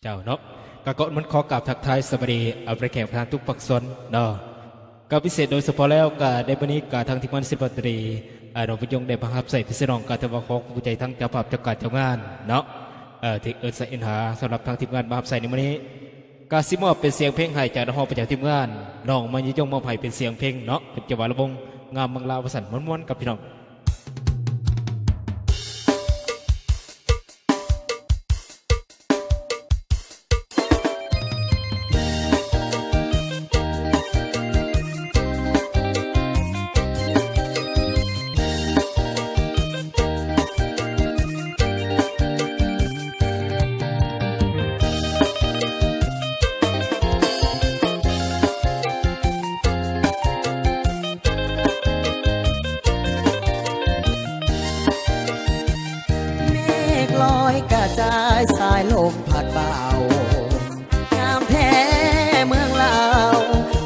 เจ้าเนาะกะก่อนมันขอกราบทักทายสวัสดีเอาไปแข่งทางทุกปักซนเนาะก็พิเศษโดยเฉพาะแล้วก็ได้วันนี้กาทางทีมงานศิลปตรีเราพยงได้บังคับใส่พิเศษรองการทวารของผู้ใจทั้งเจ้าภาพเจ้าการเจ้างานเนาะที่ใส่อินหาสำหรับทางทีมงานบังคับใส่ในวันนี้กาซิมอบเป็นเสียงเพลงให้จากห้องประจำทีมงานน้องมันยงมอบให้เป็นเสียงเพลงเนาะเป็นจังหวะระบงงามมังลาวสันม้วนๆกับพี่น้องกระจายสายลมพัดเบางามแท้เมืองลาว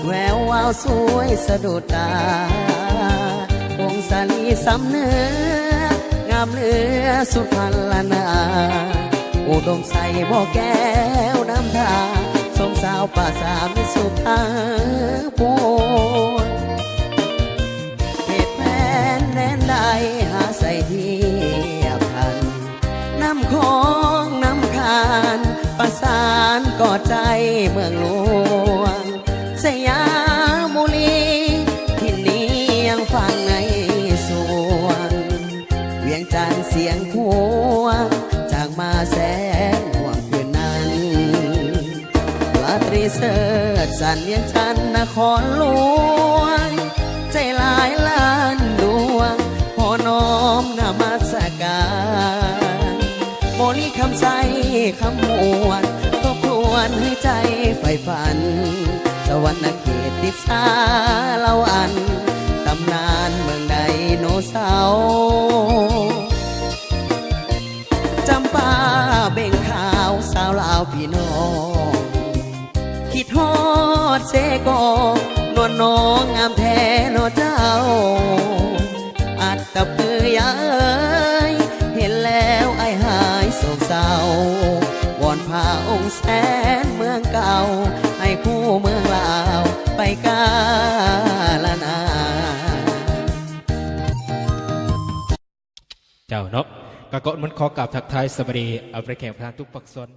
แวววาวสวยสะดุดตาวงสาลีสำเนื้องามเหลือสุดพันละนาอุดมใสบ่อแก้วน้ำทาสมสาวป่าสามิสุภาปวงเหตุแม้นแดนใดหาใส่ที่น้ำของน้ำคานประสานกอดใจเมืองหลวงสยามบุรีที่นี้ยังฟังในสวงเวียงจันทร์เสียงหัวจากมาแสนห่วงคืนนั้นราตรีเสิร์ชสันเวียงจันทร์นครหลวงใจหลายล้านดวงพอน้อมนมัสการโมลีคำใสคำมวลก็ครวนให้ใจใฝ่ฝันสวรรค์เขตติดสาเล่าอันตำนานเมืองไดโนเสาร์จำปาเบ่งขาวสาวลาวพี่น้องคิดฮอดเสกอนวลน้องงามแท้นอเจ้าอัดตะปือยาเห็นแล้วไอหายโศกเศร้าวอนพาองค์แสนเมืองเก่าให้คู่เมืองลาวไปกาลนา เจ้าเนาะกะก่อนมันขอกราบทักทายสวัสดีเอาไปแข่งทางทุกปักซน